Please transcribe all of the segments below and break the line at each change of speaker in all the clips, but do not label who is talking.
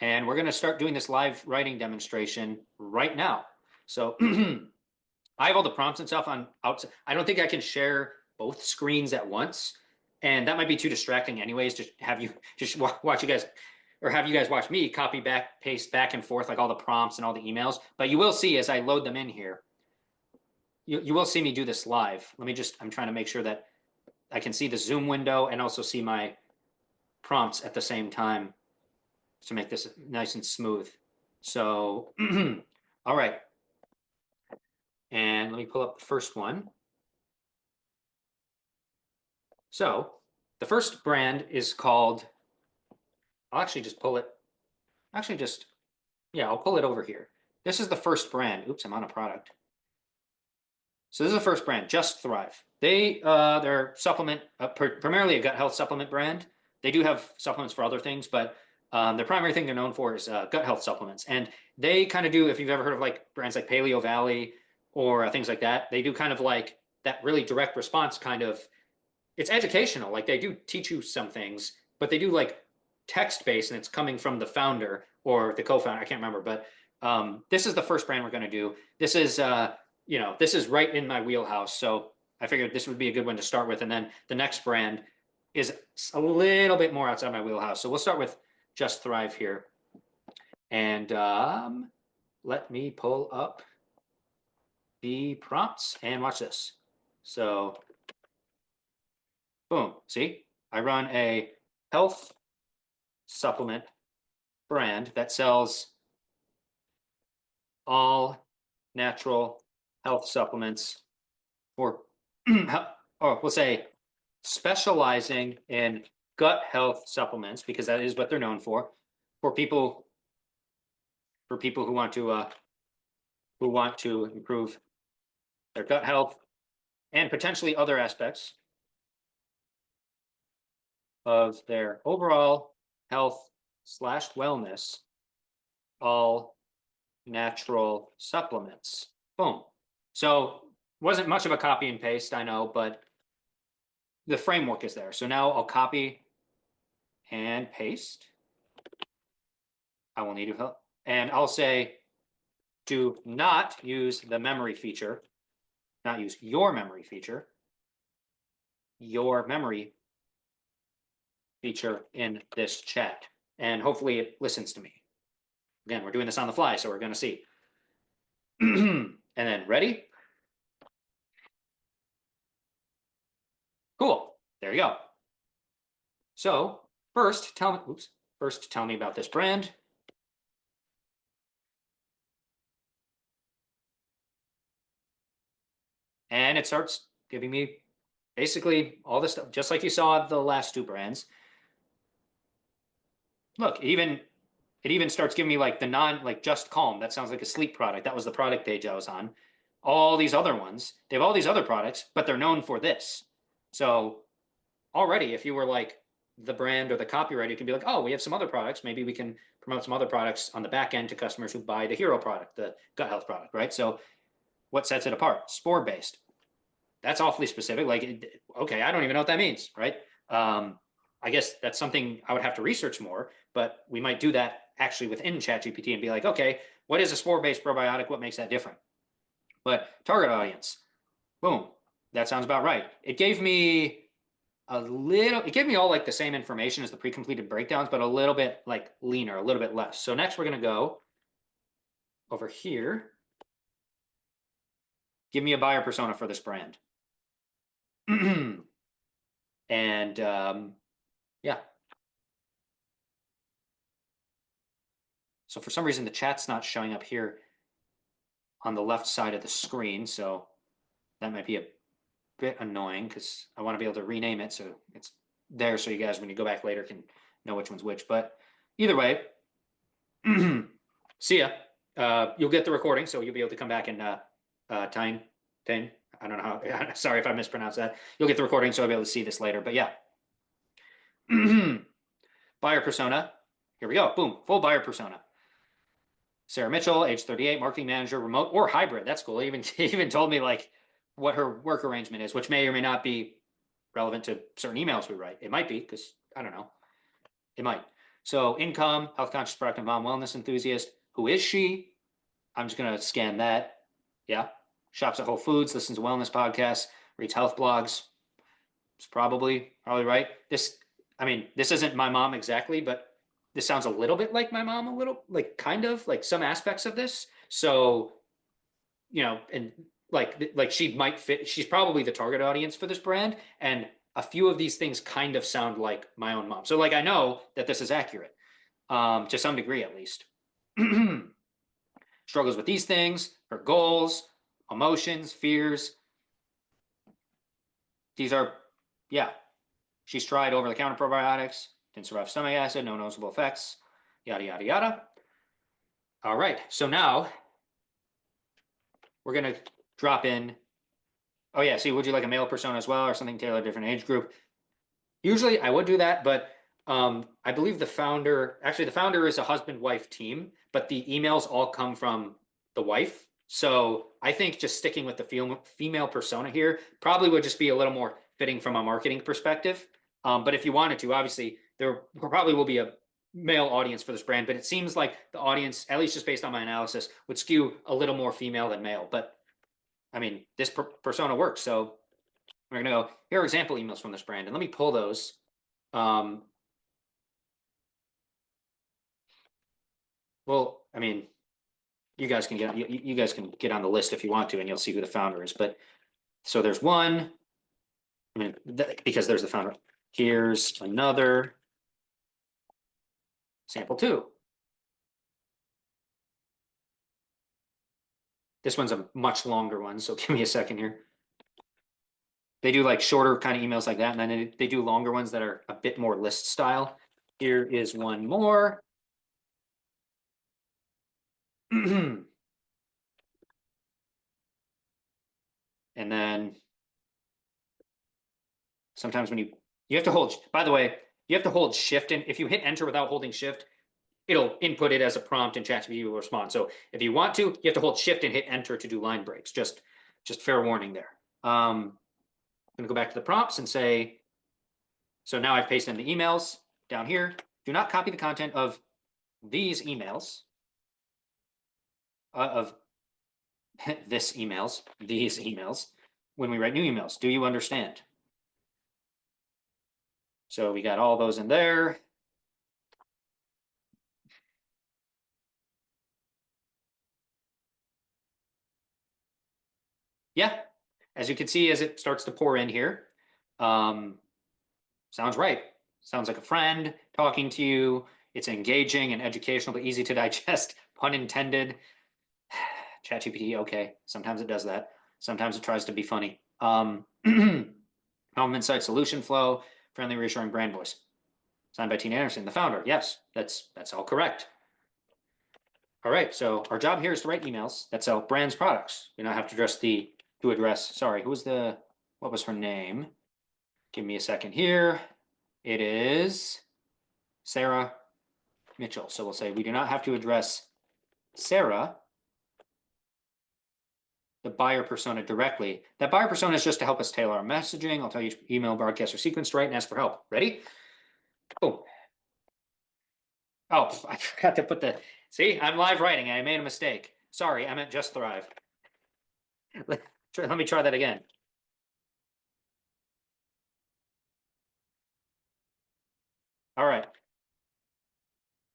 and we're going to start doing this live writing demonstration right now. So I have all the prompts and stuff on outside. I don't think I can share both screens at once, and that might be too distracting anyways, to have you just watch you guys, or have you guys watch me copy back, paste back and forth, like all the prompts and all the emails. But you will see as I load them in here, you will see me do this live. I'm trying to make sure that I can see the Zoom window and also see my prompts at the same time to make this nice and smooth. So, all right. And let me pull up the first one. So the first brand is called, I'll actually just pull it. I'll pull it over here. This is the first brand. Oops, I'm on a product. So this is the first brand, Just Thrive. They're supplement, primarily a gut health supplement brand. They do have supplements for other things, but the primary thing they're known for is gut health supplements. And they kind of do, if you've ever heard of like brands like Paleo Valley or things like that, they do kind of like that really direct response kind of, it's educational. Like they do teach you some things, but they do like text-based, and it's coming from the founder or the co-founder. I can't remember, but this is the first brand we're going to do. This is, this is right in my wheelhouse. So I figured this would be a good one to start with. And then the next brand is a little bit more outside my wheelhouse. So we'll start with Just Thrive here. And let me pull up the prompts and watch this. So boom, see, I run a health supplement brand that sells all natural health supplements, or we'll say specializing in gut health supplements, because that is what they're known for people who want to improve their gut health and potentially other aspects of their overall health / wellness, all natural supplements. Boom. So wasn't much of a copy and paste, I know, but the framework is there. So now I'll copy and paste. I will need help. And I'll say, do not use the memory feature, not use your memory feature, your memory feature in this chat. And hopefully it listens to me. Again, we're doing this on the fly, so we're going to see. And then ready? Cool. There you go. So first tell me about this brand. And it starts giving me basically all this stuff, just like you saw the last two brands. Look, it even starts giving me like the like Just Calm. That sounds like a sleep product. That was the product page I was on. All these other ones, they have all these other products, but they're known for this. So already, if you were like the brand or the copywriter, you can be like, oh, we have some other products. Maybe we can promote some other products on the back end to customers who buy the hero product, the gut health product, right? So what sets it apart? Spore-based. That's awfully specific. Like, okay, I don't even know what that means, right? I guess that's something I would have to research more, but we might do that actually within ChatGPT and be like, okay, what is a spore-based probiotic? What makes that different? But target audience, boom, that sounds about right. It gave me all like the same information as the pre-completed breakdowns, but a little bit like leaner, a little bit less. So next we're going to go over here. Give me a buyer persona for this brand. And yeah. So for some reason, the chat's not showing up here on the left side of the screen. So that might be a bit annoying, because I want to be able to rename it so it's there, so you guys, when you go back later, can know which one's which. But either way, see ya. You'll get the recording, so you'll be able to come back and Tyne. I don't know how. Sorry if I mispronounced that. You'll get the recording, so I'll be able to see this later. But yeah, buyer persona. Here we go. Boom, full buyer persona. Sarah Mitchell, age 38, marketing manager, remote or hybrid. That's cool. He even told me like what her work arrangement is, which may or may not be relevant to certain emails we write. It might be, because I don't know. It might. So income, health conscious, productive mom, wellness enthusiast. Who is she? I'm just gonna scan that. Yeah. Shops at Whole Foods, listens to wellness podcasts, reads health blogs. It's probably right. I mean, this isn't my mom exactly, but this sounds a little bit like my mom, a little like kind of like some aspects of this. So, and like she might fit, she's probably the target audience for this brand. And a few of these things kind of sound like my own mom. So like I know that this is accurate, to some degree at least. Struggles with these things, her goals, emotions, fears. These are, yeah, she's tried over the counter probiotics, didn't survive stomach acid, no noticeable effects, yada, yada, yada. All right. So now we're going to drop in. Oh, yeah. See, would you like a male persona as well or something tailored different age group? Usually I would do that, but I believe the founder is a husband-wife team, but the emails all come from the wife. So I think just sticking with the female persona here probably would just be a little more fitting from a marketing perspective. But if you wanted to, obviously there probably will be a male audience for this brand, but it seems like the audience, at least just based on my analysis, would skew a little more female than male. But I mean, this persona works. So we're going to go, here are example emails from this brand. And let me pull those. Well, I mean, you guys can get on the list if you want to, and you'll see who the founder is. But so there's one, I mean, because there's the founder. Here's another sample two. This one's a much longer one, so give me a second here. They do like shorter kind of emails like that, and then they do longer ones that are a bit more list style. Here is one more. And then sometimes when you have to hold, by the way, you have to hold shift, and if you hit enter without holding shift, it'll input it as a prompt and ChatGPT will respond. So if you want to, you have to hold shift and hit enter to do line breaks. Just fair warning there. I'm gonna go back to the prompts and say, so now I've pasted in the emails down here. Do not copy the content of these emails, of these emails, when we write new emails. Do you understand? So we got all those in there. Yeah, as you can see, as it starts to pour in here, sounds right. Sounds like a friend talking to you. It's engaging and educational, but easy to digest, pun intended. ChatGPT, okay. Sometimes it does that. Sometimes it tries to be funny. Home Insight Solution Flow, friendly, reassuring brand voice. Signed by Tina Anderson, the founder. Yes, that's all correct. All right, so our job here is to write emails that sell brands products. We don't have to address, sorry, what was her name? Give me a second here. It is Sarah Mitchell. So we'll say we do not have to address Sarah, the buyer persona, directly. That buyer persona is just to help us tailor our messaging. I'll tell you email, broadcast, or sequence right and ask for help. Ready? Oh, I forgot to put see, I'm live writing. I made a mistake. Sorry, I meant Just Thrive. Let me try that again. All right.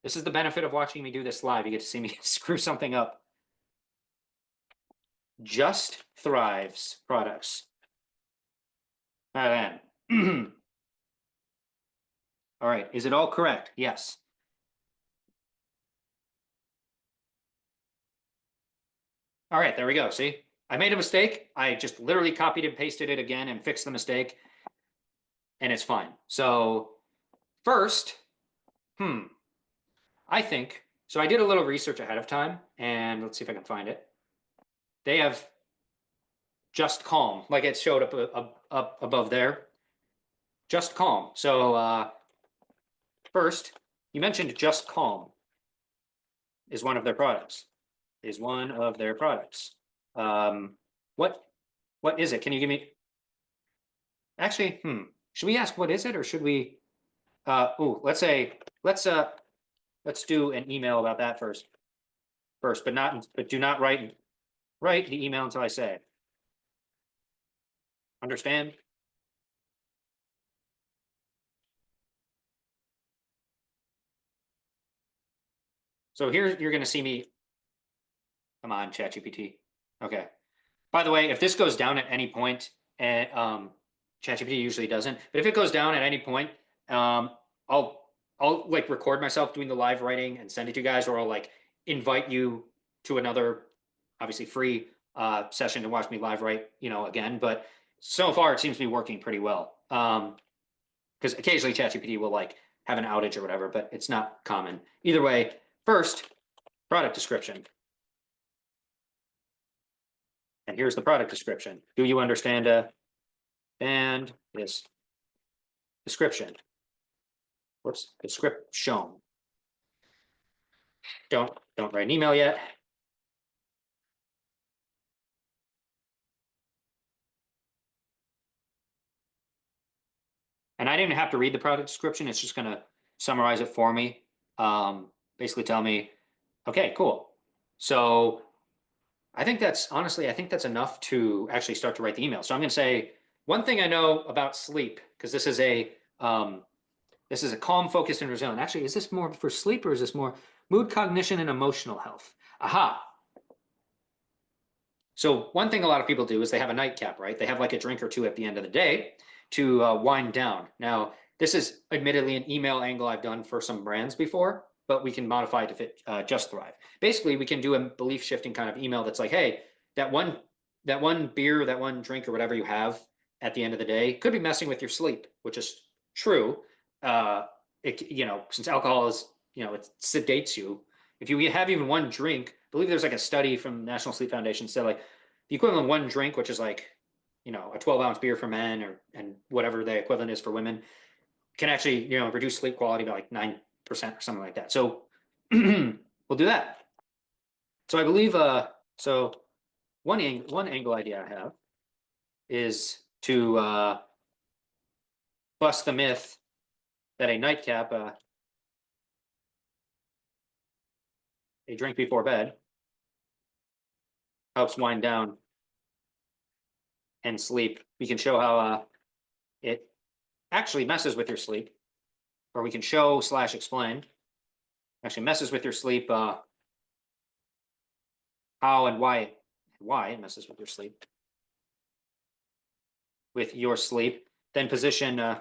This is the benefit of watching me do this live. You get to see me screw something up. Just Thrives products. All right, then. All right. Is it all correct? Yes. All right. There we go. See, I made a mistake. I just literally copied and pasted it again and fixed the mistake. And it's fine. So first, I think, so I did a little research ahead of time, and let's see if I can find it. They have Just Calm, like it showed up above there. Just Calm. So first, you mentioned Just Calm is one of their products. What is it? Can you give me? Actually, should we ask what is it, or should we? Let's let's do an email about that first, but do not write the email until I say. Understand? So here you're going to see me. Come on, ChatGPT. Okay. By the way, if this goes down at any point, and ChatGPT usually doesn't, but if it goes down at any point, um, I'll like record myself doing the live writing and send it to you guys, or I'll like invite you to another, obviously free session to watch me live write, again. But so far it seems to be working pretty well. Because occasionally ChatGPT will like have an outage or whatever, but it's not common. Either way, first, product description. And here's the product description. Do you understand and this description? Whoops, description. Don't write an email yet. And I didn't have to read the product description. It's just going to summarize it for me. Basically tell me, okay, cool. So I think that's enough to actually start to write the email. So I'm going to say one thing I know about sleep, because this is a calm, focused, and resilient. Actually, is this more for sleep or is this more mood, cognition, and emotional health? Aha. So one thing a lot of people do is they have a nightcap, right? They have like a drink or two at the end of the day to wind down. Now, this is admittedly an email angle I've done for some brands before, but we can modify it to fit Just Thrive. Basically, we can do a belief shifting kind of email that's like, hey, that one beer, that one drink or whatever you have at the end of the day could be messing with your sleep, which is true. Since alcohol is, it sedates you. If you have even one drink, I believe there's like a study from the National Sleep Foundation said like the equivalent of one drink, which is like, a 12-ounce beer for men and whatever the equivalent is for women, can actually, reduce sleep quality by like 9% or something like that. So we'll do that. So I believe, so one angle idea I have is to bust the myth that a nightcap, a drink before bed, helps wind down and sleep. We can show how it actually messes with your sleep, or we can show / explain, actually messes with your sleep, how and why it messes with your sleep. Then position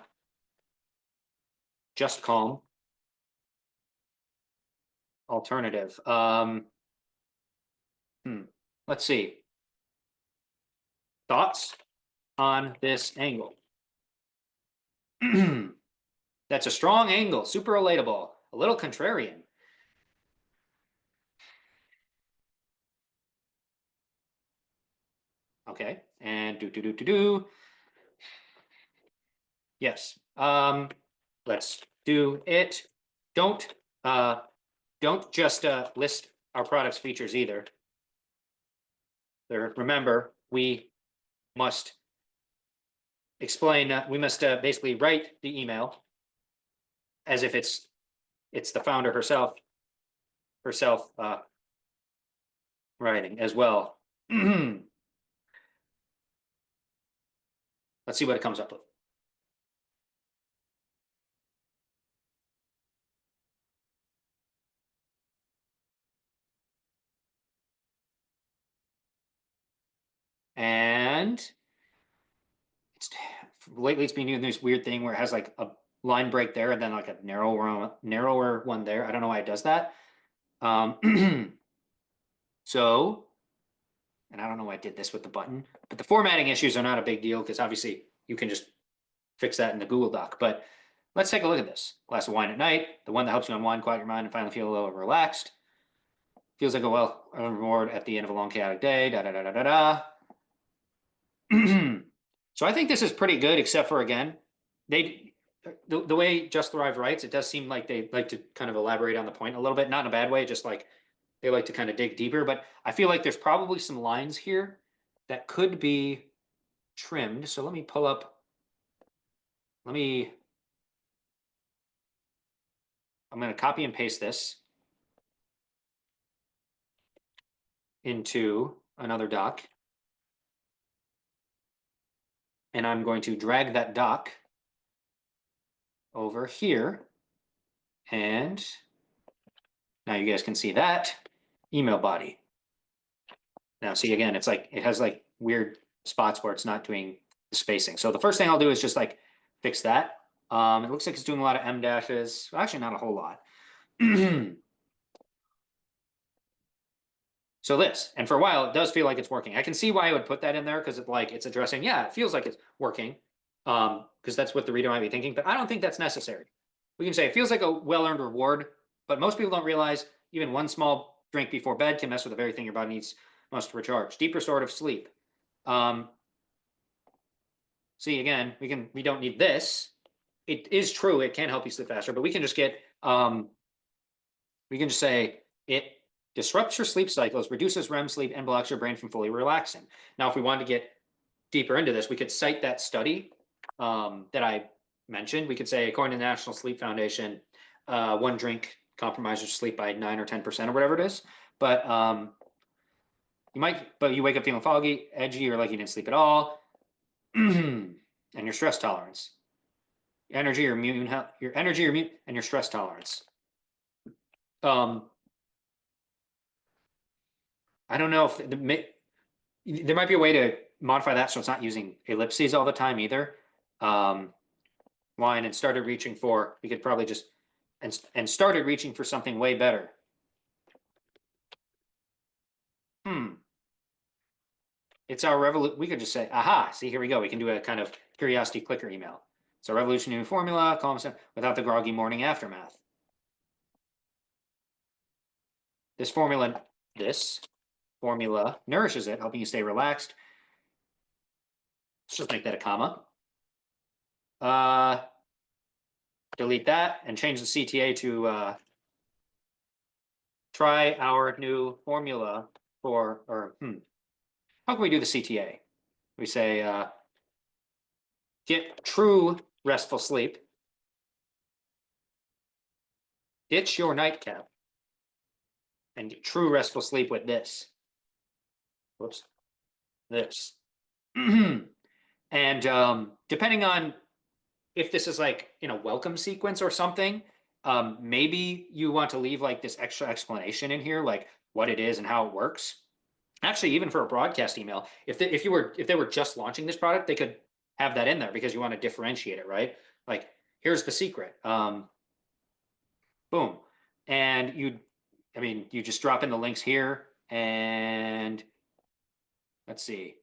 just calm alternative. Let's see. Thoughts on this angle? That's a strong angle, super relatable, a little contrarian. Okay, and do. Yes. Let's do it. Don't just list our product's features either. Remember, we must explain. We must basically write the email as if it's the founder herself writing as well. Let's see what it comes up with. And lately it's been doing this weird thing where it has like a line break there and then like a narrower one there. I don't know why it does that. So, and I don't know why I did this with the button, but the formatting issues are not a big deal because obviously you can just fix that in the Google Doc. But let's take a look at this. Glass of wine at night, the one that helps you unwind, quiet your mind, and finally feel a little relaxed. Feels like a reward at the end of a long chaotic day. So I think this is pretty good, except for again, the way Just Thrive writes, it does seem like they like to kind of elaborate on the point a little bit, not in a bad way, just like they like to kind of dig deeper. But I feel like there's probably some lines here that could be trimmed. So let me pull up. Let me I'm going to copy and paste this into another doc. And I'm going to drag that doc over here. And now you guys can see that email body. Now, see again, it's like it has like weird spots where it's not doing the spacing. So the first thing I'll do is just like fix that. It looks like it's doing a lot of M dashes. Well, actually, not a whole lot. So this, and for a while, it does feel like it's working. I can see why I would put that in there because it's addressing, yeah, it feels like it's working. Because that's what the reader might be thinking, but I don't think that's necessary. We can say it feels like a well-earned reward, but most people don't realize even one small drink before bed can mess with the very thing your body needs most to recharge. Deep restorative sleep. See again, we don't need this. It is true, it can help you sleep faster, but we can just get we can just say it disrupts your sleep cycles, reduces REM sleep, and blocks your brain from fully relaxing. Now, if we wanted to get deeper into this, we could cite that study that I mentioned. We could say, according to the National Sleep Foundation, one drink compromises sleep by 9 or 10% or whatever it is. But you wake up feeling foggy, edgy, or like you didn't sleep at all, and your stress tolerance, your energy, and your stress tolerance. I don't know if there might be a way to modify that so it's not using ellipses all the time either. Line and started reaching for, we could probably just, and started reaching for something way better. It's our revolution. We could just say, aha, see, here we go. We can do a kind of curiosity clicker email. It's a revolutionary formula, calm without the groggy morning aftermath. This formula nourishes it, helping you stay relaxed. Let's just make that a comma. Delete that and change the CTA to try our new formula for, how can we do the CTA? We say, get true restful sleep, ditch your nightcap, and get true restful sleep with this. Whoops, this. And depending on if this is like in a welcome sequence or something, maybe you want to leave like this extra explanation in here, like what it is and how it works. Actually, even for a broadcast email, if they were just launching this product, they could have that in there because you want to differentiate it, right? Like, here's the secret. Boom. And you just drop in the links here and let's see.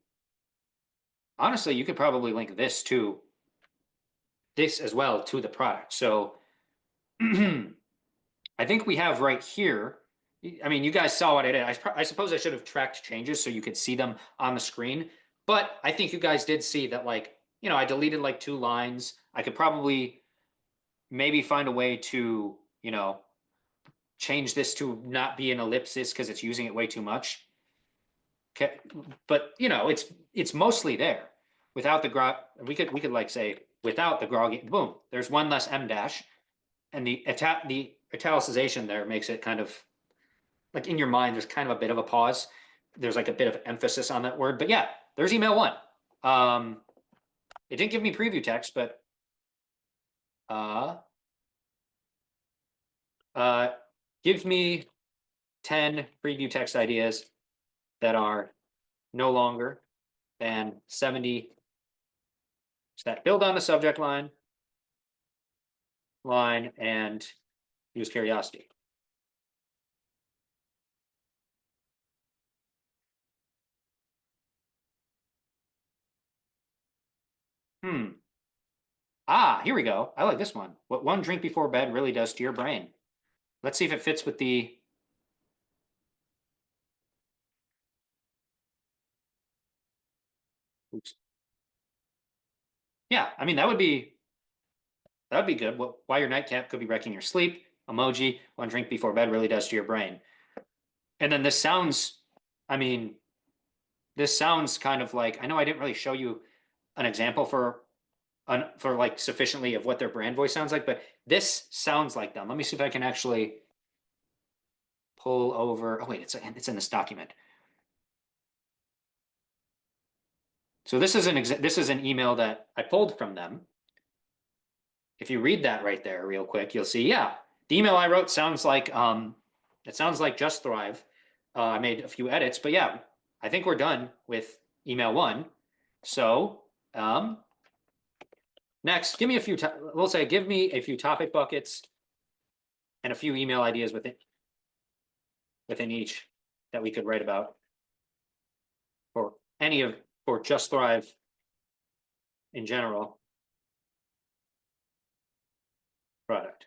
Honestly, you could probably link this to this as well to the product. So I think we have right here. I mean, you guys saw what I did. I suppose I should have tracked changes so you could see them on the screen. But I think you guys did see that, like, I deleted like 2 lines. I could probably maybe find a way to, change this to not be an ellipsis because it's using it way too much. Okay. But, it's mostly there. Without the we could like say without the groggy, boom, there's one less M dash. And the italicization there makes it kind of like in your mind, there's kind of a bit of a pause. There's like a bit of emphasis on that word. But yeah, there's email 1. It didn't give me preview text, but gives me 10 preview text ideas that are no longer than 70 that build on the subject line and use curiosity. Here we go. I like this one. What one drink before bed really does to your brain. Let's see if it fits with the. Oops. Yeah, I mean that would be good. Why your nightcap could be wrecking your sleep. Emoji. One drink before bed really does to your brain. And then this sounds. I mean, this sounds kind of like I know I didn't really show you an example for for like sufficiently of what their brand voice sounds like, but this sounds like them. Let me see if I can actually pull over. Oh wait, it's in this document. So this is an email that I pulled from them. If you read that right there real quick, you'll see, yeah, the email I wrote sounds like it sounds like Just Thrive. I made a few edits, but yeah, I think we're done with email one. So next, give me a few. We'll say, give me a few topic buckets and a few email ideas within each that we could write about for any of for Just Thrive in general product.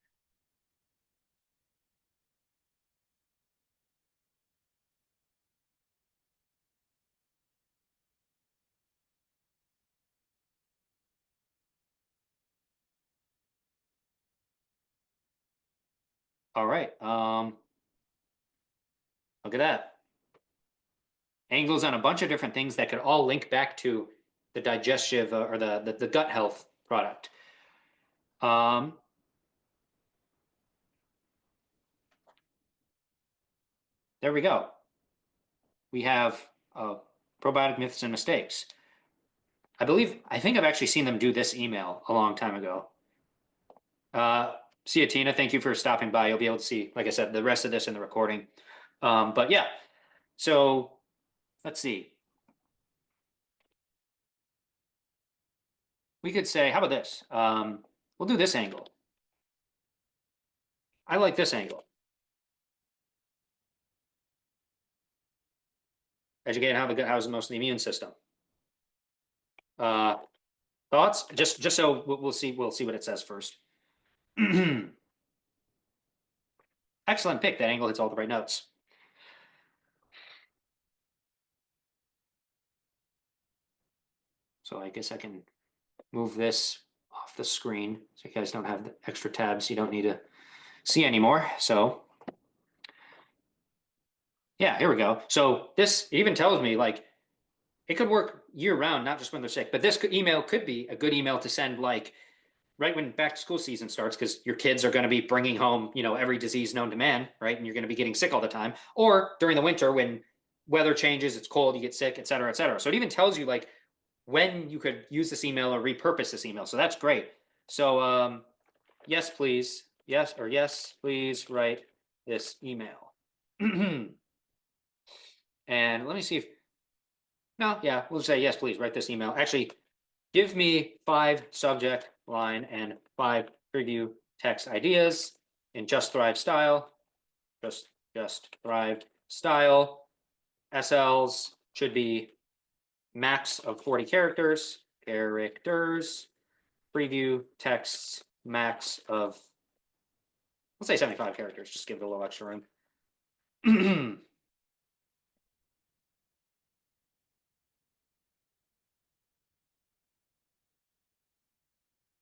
All right. Look at that. Angles on a bunch of different things that could all link back to the digestive or the gut health product. Um, there we go. We have probiotic myths and mistakes. I think I've actually seen them do this email a long time ago. See you, Tina. Thank you for stopping by. You'll be able to see, like I said, the rest of this in the recording. But yeah, so let's see. We could say, how about this? We'll do this angle. I like this angle. Educate how the gut houses most of the immune system. Uh, thoughts? Just so we'll see what it says first. Excellent pick. That angle hits all the right notes. So I guess I can move this off the screen so you guys don't have the extra tabs you don't need to see anymore. So yeah, here we go. So this even tells me like it could work year round, not just when they're sick. But this email could be a good email to send like right when back to school season starts, because your kids are going to be bringing home, every disease known to man, right? And you're going to be getting sick all the time. Or during the winter when weather changes, it's cold, you get sick, et cetera, et cetera. So it even tells you like when you could use this email or repurpose this email. So that's great. So yes, please. Yes, or yes, please write this email. And let me see if, no, yeah, we'll say yes, please write this email. Actually, give me 5 subject line and 5 preview text ideas in Just Thrive style. Just Thrive style. SLs should be max of 40 characters. Preview texts max of, let's say 75 characters. Just give it a little extra room.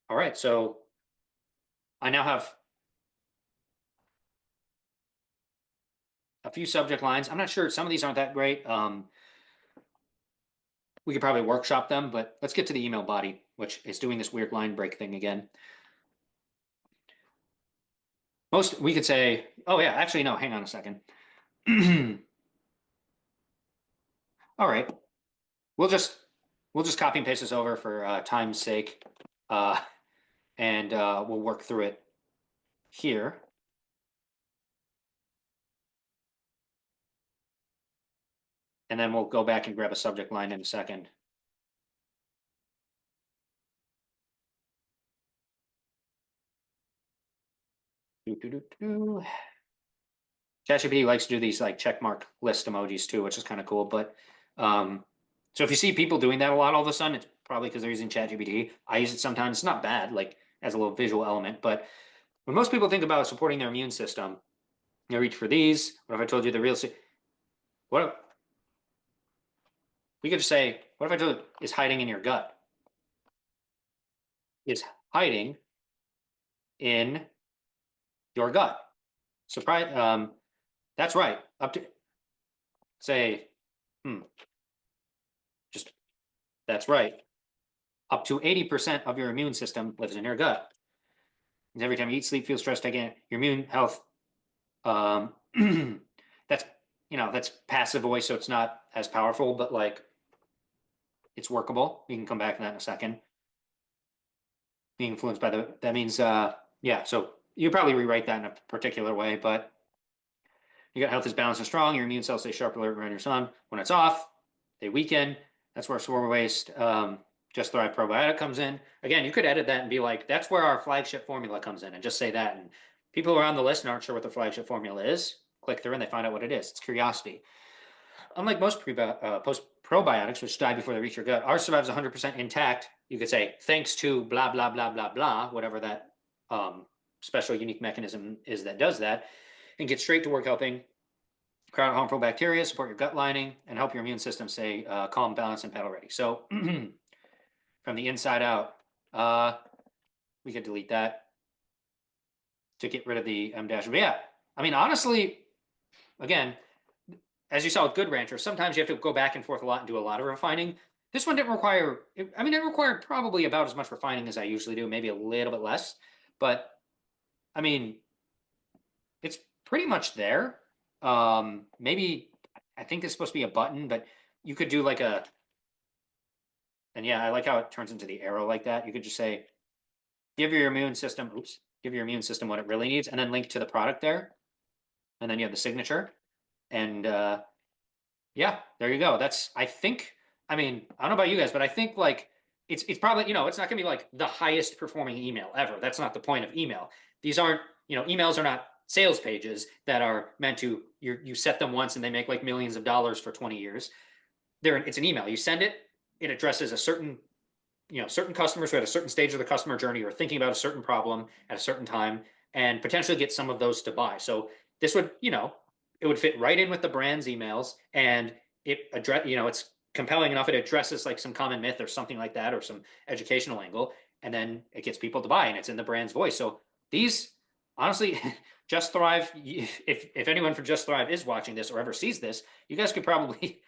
All right, so I now have a few subject lines. I'm not sure. Some of these aren't that great. We could probably workshop them, but let's get to the email body, which is doing this weird line break thing again. We could say, oh yeah, actually, no, hang on a second. All right, we'll just copy and paste this over for time's sake, and we'll work through it here. And then we'll go back and grab a subject line in a second. ChatGPT likes to do these like check mark list emojis too, which is kind of cool. But so if you see people doing that a lot all of a sudden, it's probably because they're using ChatGPT. I use it sometimes. It's not bad, like as a little visual element. But when most people think about supporting their immune system, they reach for these. What if I told you the real? What we could just say? What if I told you is hiding in your gut? Is hiding in your gut? Surprise! That's right. Up to say, just that's right. up to 80% of your immune system lives in your gut. And every time you eat, sleep, feel stressed, again, your immune health, um, that's, that's passive voice, so it's not as powerful, but like it's workable. You can come back to that in a second. Being influenced by that means, yeah, so you probably rewrite that in a particular way, but your gut health is balanced and strong. Your immune cells stay sharp, alert around your sun. When it's off, they weaken. That's where Swarm Waste, Just Thrive Probiotic comes in. Again, you could edit that and be like, that's where our flagship formula comes in, and just say that. And people who are on the list and aren't sure what the flagship formula is, click through and they find out what it is. It's curiosity. Unlike most post probiotics, which die before they reach your gut, ours survives 100% intact. You could say, thanks to blah, blah, blah, blah, blah, whatever that special unique mechanism is that does that, and get straight to work helping crowd out harmful bacteria, support your gut lining, and help your immune system stay calm, balanced, and battle ready. So from the inside out, we could delete that to get rid of the M dash. But yeah, I mean, honestly, again, as you saw with Good Rancher, sometimes you have to go back and forth a lot and do a lot of refining. This one didn't require, I mean, it required probably about as much refining as I usually do, maybe a little bit less. But I mean, it's pretty much there. Maybe I think it's supposed to be a button, but you could do like and yeah, I like how it turns into the arrow like that. You could just say, give your immune system, give your immune system what it really needs, and then link to the product there. And then you have the signature. And yeah, there you go. That's, I think, I mean, I don't know about you guys, but I think like it's probably, it's not gonna be like the highest performing email ever. That's not the point of email. These aren't, emails are not sales pages that are meant to, you set them once and they make like millions of dollars for 20 years. It's an email. You send it, it addresses a certain, certain customers who at a certain stage of the customer journey are thinking about a certain problem at a certain time, and potentially get some of those to buy. So this would, it would fit right in with the brand's emails, and it's compelling enough. It addresses like some common myth or something like that, or some educational angle, and then it gets people to buy, and it's in the brand's voice. So these, honestly, Just Thrive, if anyone from Just Thrive is watching this or ever sees this, you guys could probably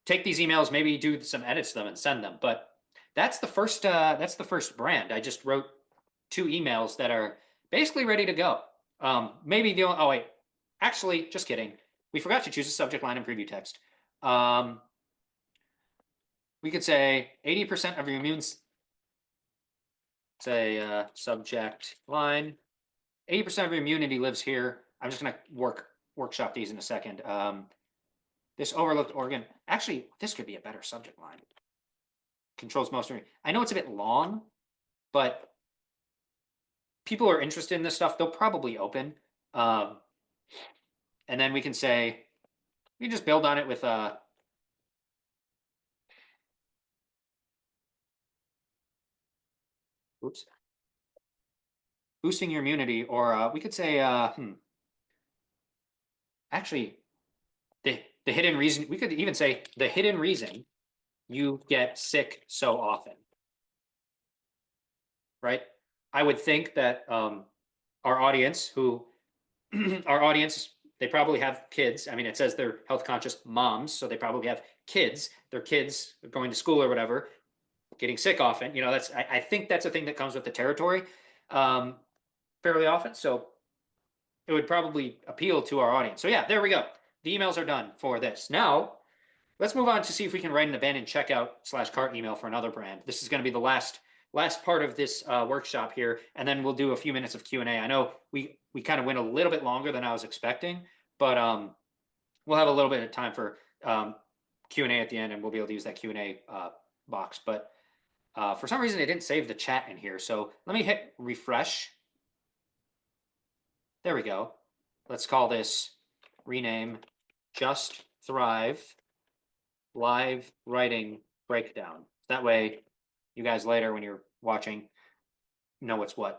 take these emails, maybe do some edits to them and send them. But that's the first brand. I just wrote 2 emails that are basically ready to go. Maybe the only, oh wait, actually, just kidding. We forgot to choose a subject line and preview text. We could say 80% of your immune, say subject line, 80% of your immunity lives here. I'm just gonna workshop these in a second. This overlooked organ, actually, this could be a better subject line. Controls most of it. I know it's a bit long, but people are interested in this stuff. They'll probably open. And then we can say, we just build on it with oops, boosting your immunity, or we could say, actually, the hidden reason, we could even say the hidden reason you get sick so often, right? I would think that our audience, they probably have kids. I mean, it says they're health conscious moms, so they probably have kids. Their kids are going to school or whatever, getting sick often. I think that's a thing that comes with the territory fairly often. So it would probably appeal to our audience. So yeah, there we go. The emails are done for this. Now, let's move on to see if we can write an abandoned checkout/cart email for another brand. This is going to be the last part of this workshop here, and then we'll do a few minutes of Q&A. I know we kind of went a little bit longer than I was expecting, but we'll have a little bit of time for Q&A at the end, and we'll be able to use that Q&A box. But for some reason, it didn't save the chat in here, so let me hit refresh. There we go. Let's call this rename Just Thrive Live Writing Breakdown. That way, you guys later when you're watching know what's what.